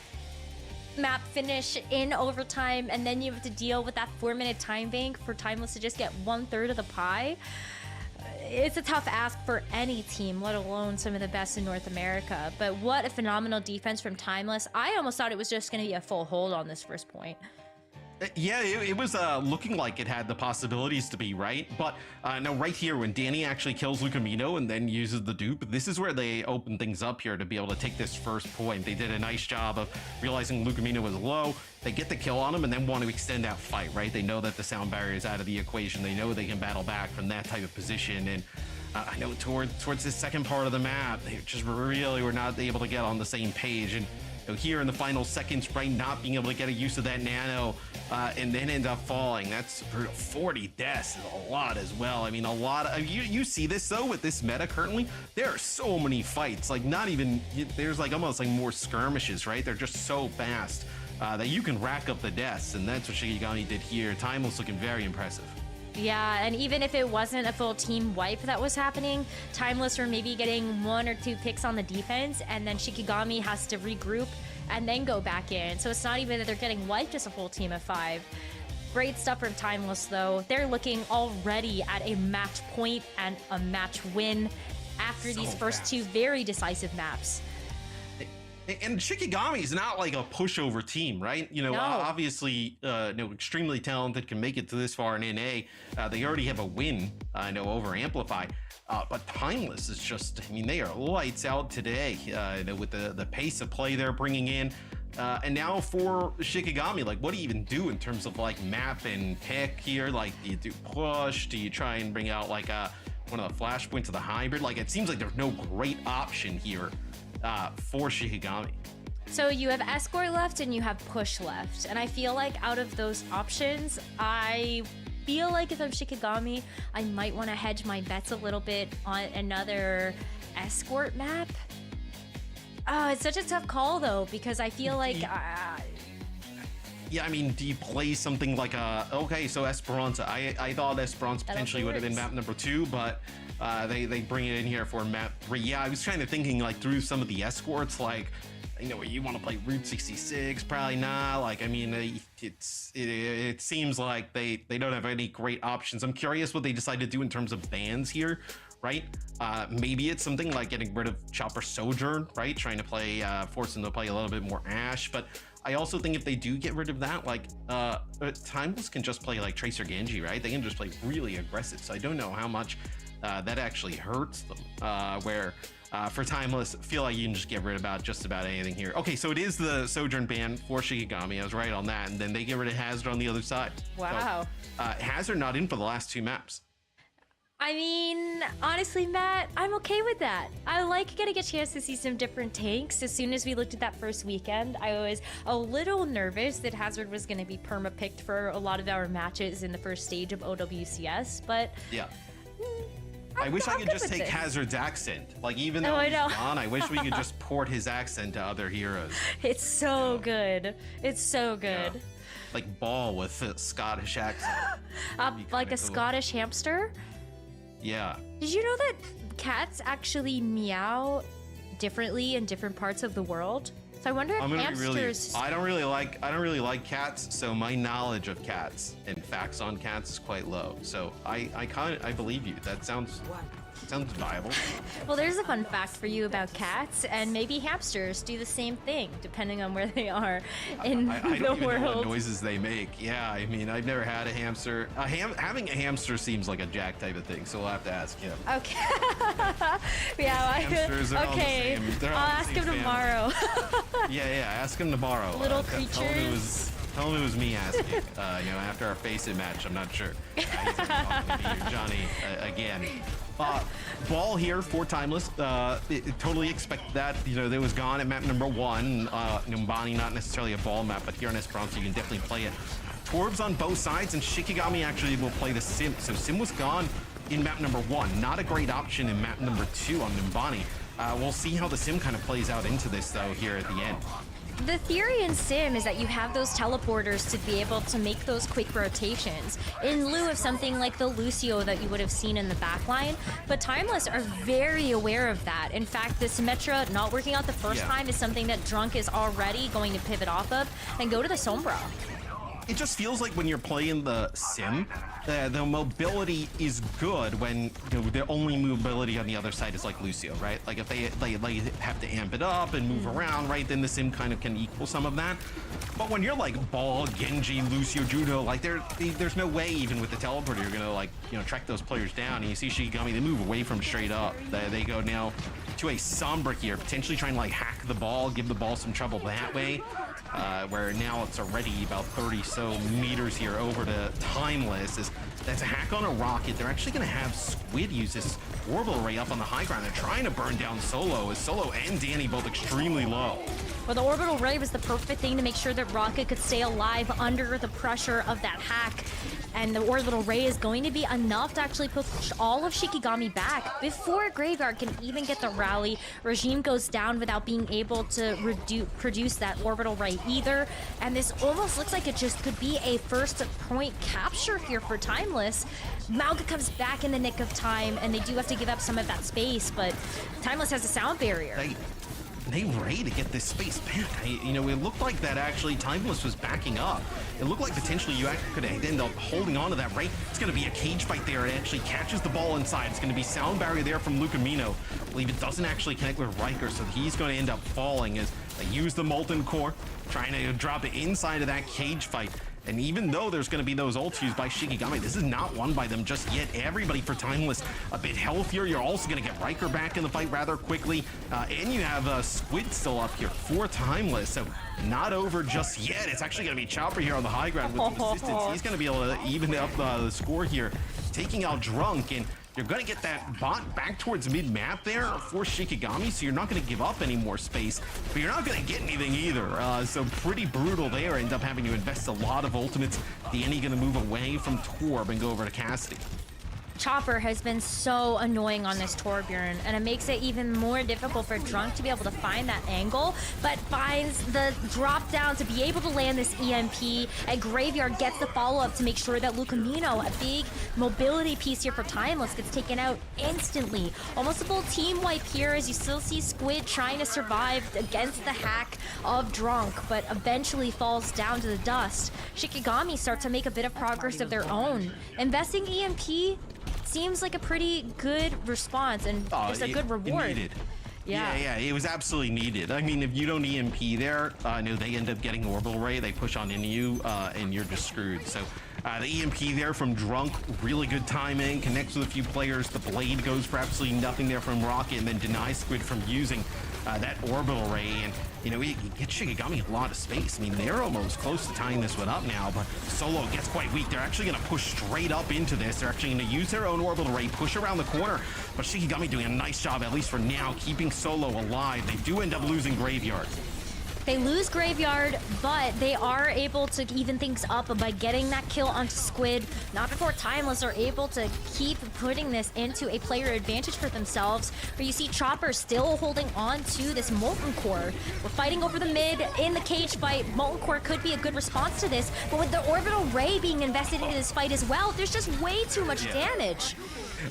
map finish in overtime, and then you have to deal with that 4-minute time bank for Timeless to just get 1/3 of the pie. It's a tough ask for any team, let alone some of the best in North America. But what a phenomenal defense from Timeless. I almost thought it was just going to be a full hold on this first point. Yeah, it was looking like it had the possibilities to be, right? But no, right here, when Danny actually kills Lucamino and then uses the dupe, this is where they open things up here to be able to take this first point. They did a nice job of realizing Lucamino was low. They get the kill on him and then want to extend that fight, right? They know that the sound barrier is out of the equation. They know they can battle back from that type of position. And I know towards this second part of the map, they just really were not able to get on the same page. And here in the final seconds, right, not being able to get a use of that nano and then end up falling. That's 40 deaths is a lot as well. I mean, a lot of you see this though with this meta currently. There are so many fights, like not even there's like almost like more skirmishes, right? They're just so fast that you can rack up the deaths, and that's what Shikigami did here. Time was looking very impressive. Yeah, and even if it wasn't a full team wipe that was happening, Timeless were maybe getting 1 or 2 picks on the defense, and then Shikigami has to regroup and then go back in. So it's not even that they're getting wiped as a full team of 5. Great stuff from Timeless, though. They're looking already at a match point and a match win after these first 2 very decisive maps. And Shikigami is not like a pushover team, right? You know, No. Obviously, extremely talented, can make it to this far in NA. They already have a win, over Amplify. But Timeless is just, I mean, they are lights out today, with the pace of play they're bringing in. And now for Shikigami, like, what do you even do in terms of like map and pick here? Like, do you do push? Do you try and bring out like one of the flashpoints of the hybrid? Like, it seems like there's no great option here for Shikigami. So you have escort left and you have push left. And I feel like out of those options, I feel like if I'm Shikigami, I might want to hedge my bets a little bit on another escort map. Oh, it's such a tough call though, because I feel like yeah, I mean, do you play something like okay, so Esperanca. I thought Esperanca potentially would have been map number 2, but they bring it in here for map 3. Yeah, I was kind of thinking like through some of the escorts, like, you want to play Route 66, probably not. Like, I mean, it seems like they don't have any great options. I'm curious what they decide to do in terms of bans here, right? Maybe it's something like getting rid of Chopper Sojourn, right? Trying to play, force them to play a little bit more Ashe. But I also think if they do get rid of that, like, Timeless can just play like Tracer Genji, right? They can just play really aggressive. So I don't know how much that actually hurts them. For Timeless, I feel like you can just get rid of just about anything here. Okay, so it is the Sojourn ban for Shikigami. I was right on that. And then they get rid of Hazard on the other side. wow. So, Hazard not in for the last 2 maps. I mean, honestly, Matt, I'm okay with that. I like getting a chance to see some different tanks. As soon as we looked at that first weekend, I was a little nervous that Hazard was going to be perma-picked for a lot of our matches in the first stage of OWCS, but yeah. I wish I could just take Hazard's accent. Like, even though he's gone, I wish we could just port his accent to other heroes. It's so good. It's so good. Yeah. Like Ball with a Scottish accent. Like a cool Scottish hamster? Yeah. Did you know that cats actually meow differently in different parts of the world? So I wonder if hamsters. I don't really like cats, so my knowledge of cats and facts on cats is quite low. So I believe you. That sounds viable. Well, there's a fun fact for you about cats, and maybe hamsters do the same thing, depending on where they are in I the don't even world. know what noises they make. Yeah, I mean, I've never had a hamster. Having a hamster seems like a Jack type of thing, so we'll have to ask him. Okay. Yeah. Hamsters are okay. all the same. I'll ask him tomorrow. Yeah. Ask him tomorrow. Little creatures. Tell him it was me asking. After our face-it match, I'm not sure. He's gonna talk to me or Johnny again. Ball here for Timeless. Totally expect that. They was gone at map number 1. Numbani, not necessarily a ball map, but here on Esperanca, you can definitely play it. Torbs on both sides, and Shikigami actually will play the Sim. So Sim was gone in map number 1. Not a great option in map number 2 on Numbani. We'll see how the Sim kind of plays out into this, though, here at the end. The theory in Sim is that you have those teleporters to be able to make those quick rotations in lieu of something like the Lucio that you would have seen in the backline. But Timeless are very aware of that. In fact, the Symmetra not working out the first time is something that Drunk is already going to pivot off of and go to the Sombra. It just feels like when you're playing the Sim, the mobility is good when the only mobility on the other side is like Lucio, right? Like if they have to amp it up and move around, right, then the Sim kind of can equal some of that. But when you're like Ball, Genji, Lucio, Judo, like there's no way even with the teleporter you're gonna track those players down. And you see Shikigami, they move away from straight up. They go now to a Sombra here, potentially trying to like hack the ball, give the ball some trouble that way. Where now it's already about 30 so meters here over to Timeless. That's a hack on a rocket. They're actually going to have Squid use this orbital ray up on the high ground. They're trying to burn down Solo, as Solo and Danny both extremely low. Well, the orbital ray was the perfect thing to make sure that Rocket could stay alive under the pressure of that hack. and the Orbital Ray is going to be enough to actually push all of Shikigami back before Graveyard can even get the rally. Regime goes down without being able to produce that Orbital Ray either, and this almost looks like it just could be a first point capture here for Timeless. Mauga comes back in the nick of time, and they do have to give up some of that space, but Timeless has a sound barrier. They ready to get this space back. You know, it looked like that actually Timeless was backing up. It looked like potentially you could end up holding on to that, right? It's going to be a cage fight there. It actually catches the ball inside. It's going to be sound barrier there from Lucamino. I believe it doesn't actually connect with Riker, so he's going to end up falling as they use the Molten Core, trying to drop it inside of that cage fight. And even though there's going to be those ults used by Shikigami, this is not won by them just yet. Everybody for Timeless a bit healthier. You're also going to get Riker back in the fight rather quickly. And you have Squid still up here for Timeless. So not over just yet. It's actually going to be Chopper here on the high ground with the assistance. He's going to be able to even up the score here, taking out Drunk. And you're going to get that bot back towards mid-map there for Shikigami, so you're not going to give up any more space, but you're not going to get anything either. So pretty brutal there. End up having to invest a lot of ultimates. Danny going to move away from Torb and go over to Cassidy. Chopper has been so annoying on this Torbjorn, and it makes it even more difficult for Drunk to be able to find that angle, but finds the drop down to be able to land this EMP, and Graveyard gets the follow-up to make sure that Lucamino, a big mobility piece here for Timeless, gets taken out instantly. Almost a full team wipe here as you still see Squid trying to survive against the hack of Drunk, but eventually falls down to the dust. Shikigami start to make a bit of progress of their own. Investing EMP seems like a pretty good response and just a good reward. Needed. Yeah, it was absolutely needed. I mean, if you don't EMP there, no, they end up getting Orbital Ray, they push on into you, and you're just screwed. So the EMP there from Drunk, really good timing, connects with a few players. The Blade goes for absolutely nothing there from Rocket, and then denies Squid from using that Orbital Ray. And, you know, it gets Shikigami a lot of space. I mean, they're almost close to tying this one up now, but Solo gets quite weak. They're actually going to push straight up into this. They're actually going to use their own Orbital Ray, push around the corner, but Shikigami doing a nice job, at least for now, keeping Solo alive. They do end up losing Graveyard. They lose Graveyard, but they are able to even things up by getting that kill onto Squid. Not before Timeless are able to keep putting this into a player advantage for themselves, where you see Chopper still holding on to this Molten Core. We're fighting over the mid in the cage fight. Molten Core could be a good response to this, but with the Orbital Ray being invested in this fight as well, there's just way too much damage.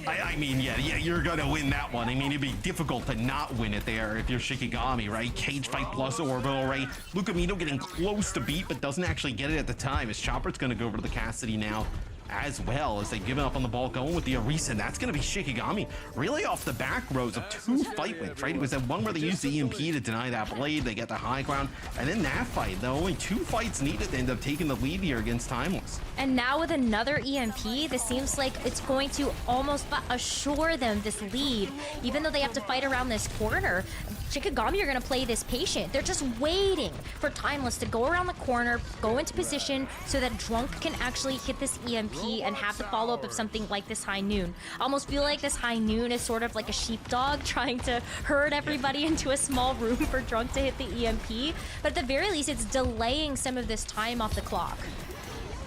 I mean, yeah, you're gonna win that one. I mean, it'd be difficult to not win it there if you're Shikigami, right? Cage fight plus Orbital Ray. Lucamino getting close to beat, but doesn't actually get it at the time, as Chopper's gonna go over to the Cassidy now, as well as they've given up on the ball, going with the Orisa, and that's going to be Shikigami really off the back rows of 2 fight wins, right? It was that one where they used the EMP to deny that Blade, they get the high ground, and then that fight, the only 2 fights needed to end up taking the lead here against Timeless. And now with another EMP, this seems like it's going to almost assure them this lead, even though they have to fight around this corner. Shikigami are going to play this patient. They're just waiting for Timeless to go around the corner, go into position, so that Drunk can actually hit this EMP and have the follow-up of something like this High Noon. I almost feel like this High Noon is sort of like a sheepdog trying to herd everybody into a small room for Drunk to hit the EMP, but at the very least, it's delaying some of this time off the clock.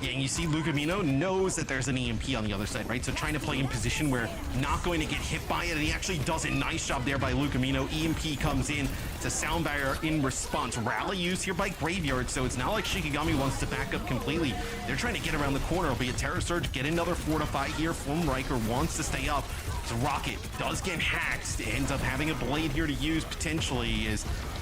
Yeah, and you see Lucamino knows that there's an EMP on the other side, right? So trying to play in position where not going to get hit by it, and he actually does a nice job there by Lucamino. EMP comes in to sound barrier in response. Rally used here by Graveyard, so it's not like Shikigami wants to back up completely. They're trying to get around the corner. It'll be a Terror Surge, get another fortify here from Riker, wants to stay up. So Rocket does get hacked, ends up having a Blade here to use potentially.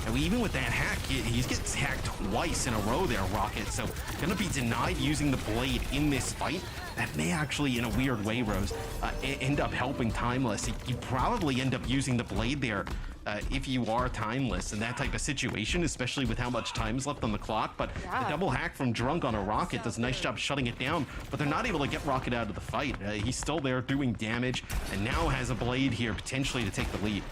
And even with that hack, he gets hacked twice in a row there, Rocket. So gonna be denied using the Blade in this fight. That may actually, in a weird way, Rose, end up helping Timeless. You probably end up using the Blade there if you are Timeless in that type of situation, especially with how much time is left on the clock. But the double hack from Drunk on a Rocket does a nice job shutting it down, but they're not able to get Rocket out of the fight. He's still there doing damage, and now has a Blade here potentially to take the lead.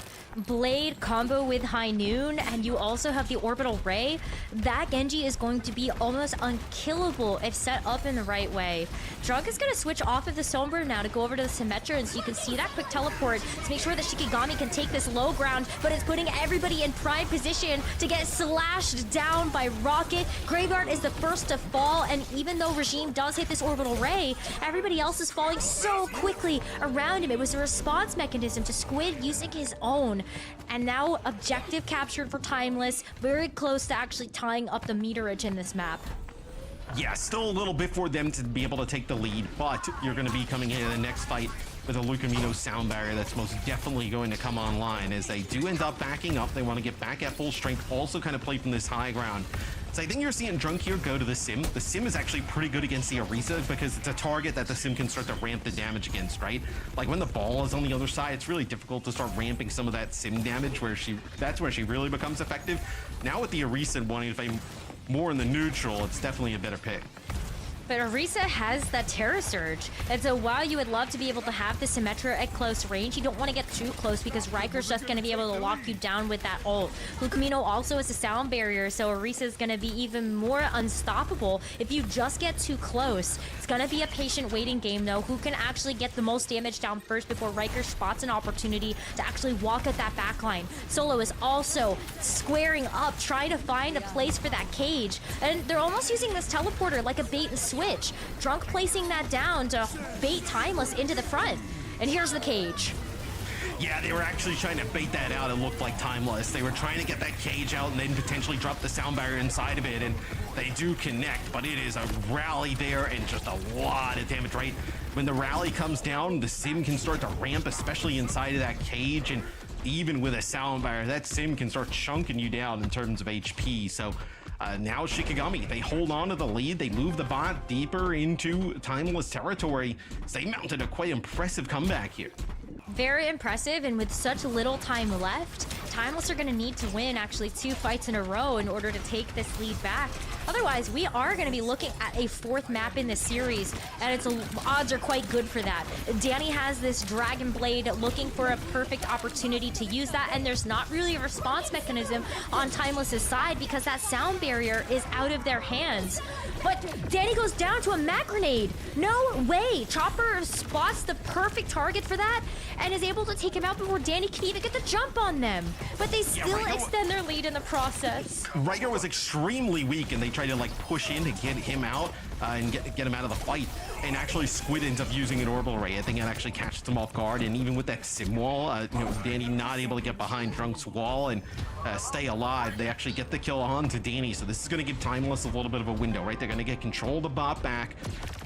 Blade combo with High Noon, and you also have the Orbital Ray. That Genji is going to be almost unkillable if set up in the right way. Drunk is going to switch off of the Sombra now to go over to the Symmetra, and so you can see that quick teleport to make sure that Shikigami can take this low ground but it's putting everybody in prime position to get slashed down by Rocket. Graveyard is the first to fall, and even though Regime does hit this orbital ray, everybody else is falling so quickly around him. It was a response mechanism to Squid using his own. And now objective captured for Timeless, very close to actually tying up the meterage in this map. Yeah, still a little bit for them to be able to take the lead, but you're going to be coming into the next fight with a Lucamino sound barrier that's most definitely going to come online as they do end up backing up. They want to get back at full strength, also kind of play from this high ground. So I think you're seeing Drunk here go to the Sim. The Sim is actually pretty good against the Orisa because it's a target that the Sim can start to ramp the damage against, right? Like when the ball is on the other side, it's really difficult to start ramping some of that Sim damage that's where she really becomes effective. Now with the Orisa wanting to play more in the neutral, it's definitely a better pick. But Orisa has that Terra Surge, and so while you would love to be able to have the Symmetra at close range, you don't want to get too close because Riker's just going to be able to lock you down with that ult. Lucamino also has a sound barrier, so Orisa is going to be even more unstoppable if you just get too close. It's going to be a patient waiting game, though. Who can actually get the most damage down first before Riker spots an opportunity to actually walk at that backline? Solo is also squaring up, trying to find a place for that cage, and they're almost using this teleporter like a bait and switch. Drunk placing that down to bait Timeless into the front. And here's the cage. Yeah, they were actually trying to bait that out. It looked like Timeless. They were trying to get that cage out and then potentially drop the sound barrier inside of it, and they do connect, but it is a rally there and just a lot of damage, right? When the rally comes down, the Sim can start to ramp, especially inside of that cage, and even with a sound barrier, that Sim can start chunking you down in terms of HP. So now Shikigami, they hold on to the lead. They move the bot deeper into Timeless territory. So they mounted a quite impressive comeback here. Very impressive, and with such little time left, Timeless are going to need to win actually 2 fights in a row in order to take this lead back. Otherwise, we are going to be looking at a 4th map in the series, and odds are quite good for that. Danny has this Dragon Blade looking for a perfect opportunity to use that, and there's not really a response mechanism on Timeless's side because that sound barrier is out of their hands. But Danny goes down to a mag grenade. No way. Chopper spots the perfect target for that and is able to take him out before Danny can even get the jump on them. But they still extend their lead in the process. Riker was extremely weak, and they tried to like push in to get him out and get him out of the fight. And actually, Squid ends up using an orbital ray. I think it actually catches him off guard. And even with that sim wall, Danny not able to get behind Drunk's wall and stay alive. They actually get the kill on to Danny. So this is going to give Timeless a little bit of a window, right? They're going to get control of the bot back.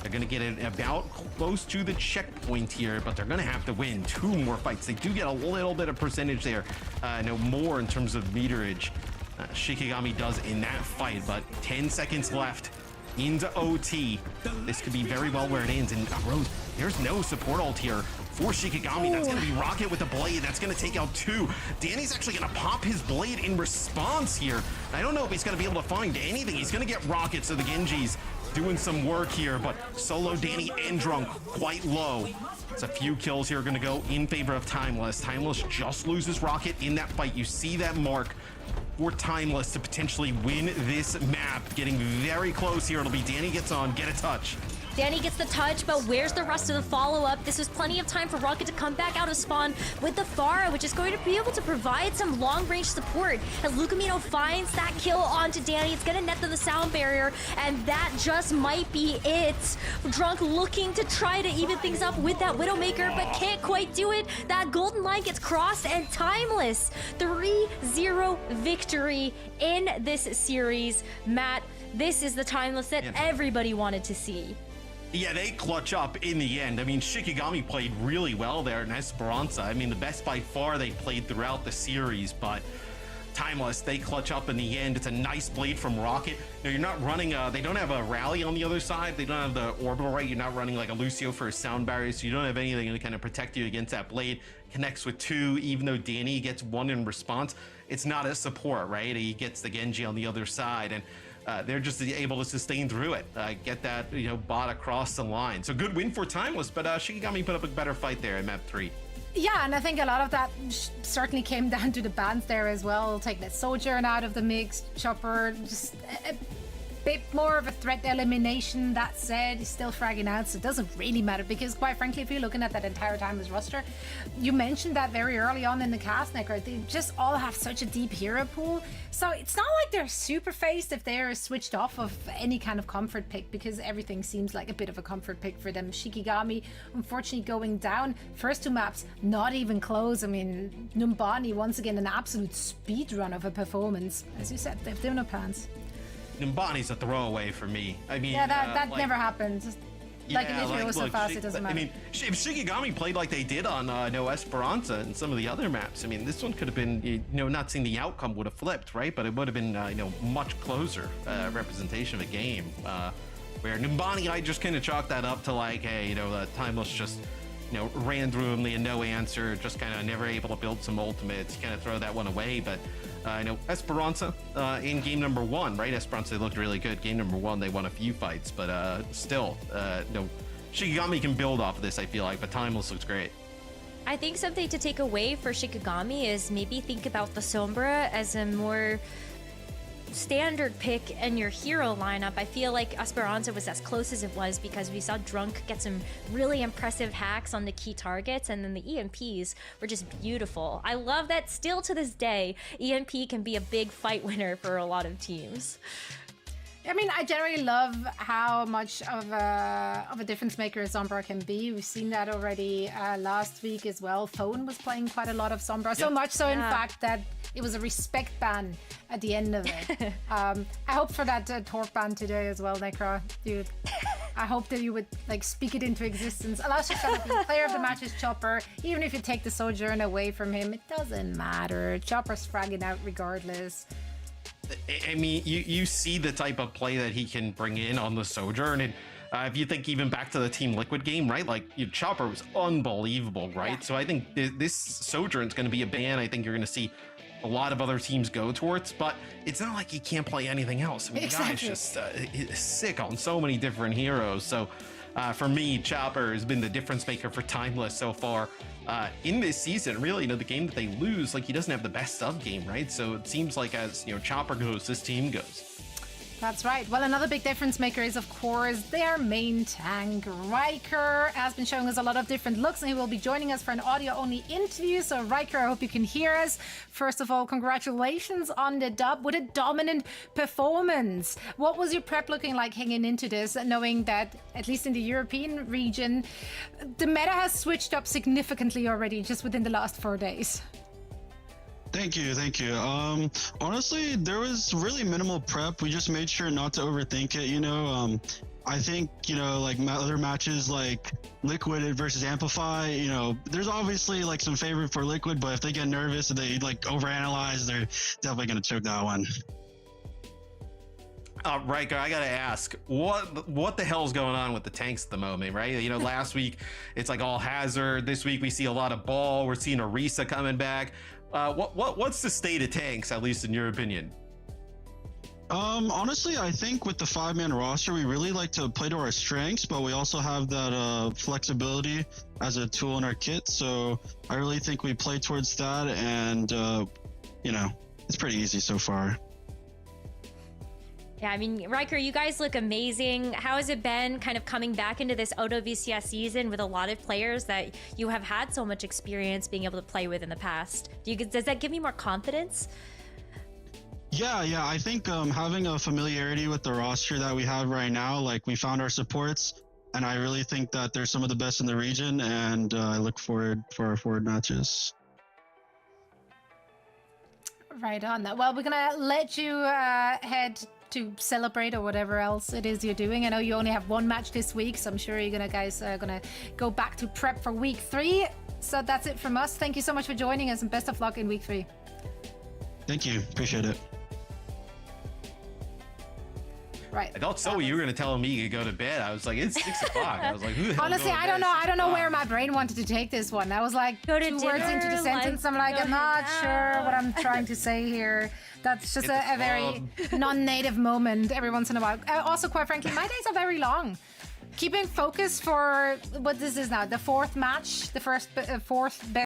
They're going to get it about close to the checkpoint here, but they're going to have to win 2 more fights. They do get a little bit of percentage there, more in terms of meterage. Shikigami does in that fight, but 10 seconds left into OT. This could be very well where it ends. And Rose, there's no support ult here for Shikigami. That's going to be Rocket with the blade. That's going to take out 2. Danny's actually going to pop his blade in response here. I don't know if he's going to be able to find anything. He's going to get Rocket, so the Genji's doing some work here, but Solo, Danny, and Drunk quite low. It's a few kills here are going to go in favor of Timeless. Timeless just loses Rocket in that fight. You see that mark for Timeless to potentially win this map. Getting very close here. It'll be Danny gets on, get a touch. Danny gets the touch, but where's the rest of the follow-up? This was plenty of time for Rocket to come back out of spawn with the Pharah, which is going to be able to provide some long-range support. As Lucamino finds that kill onto Danny, it's going to net them the sound barrier, and that just might be it. Drunk looking to try to even things up with that Widowmaker, but can't quite do it. That golden line gets crossed, and Timeless. 3-0 victory in this series. Matt, this is the Timeless that everybody wanted to see. Yeah, they clutch up in the end. I mean, Shikigami played really well there in Esperanca. I mean, the best by far they played throughout the series, but Timeless, they clutch up in the end. It's a nice blade from Rocket. Now, you're not running they don't have a rally on the other side. They don't have the orbital right. You're not running like a Lucio for a sound barrier, so you don't have anything to kind of protect you against that blade. Connects with 2, even though Danny gets 1 in response. It's not a support, right? He gets the Genji on the other side, and they're just able to sustain through it, get that bot across the line. So good win for Timeless, but Shikigami put up a better fight there in map 3. Yeah, and I think a lot of that certainly came down to the bans there as well. Take that Sojourn out of the mix, Chopper just bit more of a threat elimination. That said, he's still fragging out, so it doesn't really matter because, quite frankly, if you're looking at that entire Timeless roster, you mentioned that very early on in the cast, Necro, they just all have such a deep hero pool. So it's not like they're super phased if they're switched off of any kind of comfort pick, because everything seems like a bit of a comfort pick for them. Shikigami, unfortunately, going down. First two maps, not even close. I mean, Numbani, once again, an absolute speed run of a performance. As you said, they have no plans. Numbani's a throwaway for me. I mean, yeah, that never happened. Like, yeah, literally, it was so fast, it doesn't matter. I mean, if Shikigami played like they did on Esperanca and some of the other maps, I mean, this one could have been, not saying the outcome would have flipped, right? But it would have been, much closer representation of a game. Where Numbani, I just kind of chalked that up to like, hey, Timeless just, ran through him, they had no answer, just kind of never able to build some ultimates, kind of throw that one away. But Esperanca in game number 1, right? Esperanca looked really good. Game number 1, they won a few fights, but still, Shikigami can build off of this, I feel like, but Timeless looks great. I think something to take away for Shikigami is maybe think about the Sombra as a more standard pick in your hero lineup. I feel like Esperanza was as close as it was because we saw Drunk get some really impressive hacks on the key targets, and then the EMPs were just beautiful. I love that still to this day, EMP can be a big fight winner for a lot of teams. I mean, I generally love how much of a difference maker Sombra can be. We've seen that already last week as well. Phone was playing quite a lot of Sombra, so much so, in fact, that it was a respect ban at the end of it. I hope for that Torque ban today as well, Necro. Dude, I hope that you would speak it into existence. Allows you to be player of the match is Chopper. Even if you take the Sojourn away from him, it doesn't matter. Chopper's fragging out regardless. I mean, you see the type of play that he can bring in on the Sojourn, and if you think even back to the Team Liquid game, right? Like, Chopper was unbelievable, right? Yeah. So I think this Sojourn's going to be a ban. I think you're going to see a lot of other teams go towards, but it's not like he can't play anything else. I mean, exactly. The guy's just sick on so many different heroes. So for me, Chopper has been the difference maker for Timeless so far. In this season, really, the game that they lose, he doesn't have the best sub game, right? So it seems like as Chopper goes, this team goes. That's right. Well, another big difference maker is, of course, their main tank. Riker has been showing us a lot of different looks, and he will be joining us for an audio-only interview. So, Riker, I hope you can hear us. First of all, congratulations on the dub with a dominant performance. What was your prep looking like hanging into this, knowing that, at least in the European region, the meta has switched up significantly already just within the last 4 days? Thank you. Honestly, there was really minimal prep. We just made sure not to overthink it, I think, other matches like Liquid versus Amplify, there's obviously some favorite for Liquid, but if they get nervous and they overanalyze, they're definitely going to choke that one. Riker, I gotta ask, what the hell's going on with the tanks at the moment, right? Last week it's all Hazard. This week we see a lot of Ball. We're seeing Orisa coming back. What's the state of tanks, at least in your opinion? Honestly, I think with the 5-man roster, we really like to play to our strengths, but we also have that flexibility as a tool in our kit. So I really think we play towards that, and it's pretty easy so far. Yeah, I mean, Riker, you guys look amazing. How has it been kind of coming back into this OWCS season with a lot of players that you have had so much experience being able to play with in the past? Does that give you more confidence? Yeah, I think having a familiarity with the roster that we have right now, we found our supports, and I really think that they're some of the best in the region, and I look forward for our forward matches. Right on. Well, we're going to let you head to celebrate or whatever else it is you're doing. I know you only have one match this week, so I'm sure you guys are gonna go back to prep for week 3. So that's it from us. Thank you so much for joining us, and best of luck in week 3. Thank you. Appreciate it. Right. I thought you were going to tell me to go to bed. I was like, it's 6 o'clock. I was like, who the hell? Honestly, I don't know where my brain wanted to take this one. I was like, go to 2 dinner, words into the sentence. I'm like, I'm not sure what I'm trying to say here. That's just a very non-native moment every once in a while. Also, quite frankly, my days are very long. Keeping focus for what this is now, the 4th match, the fourth best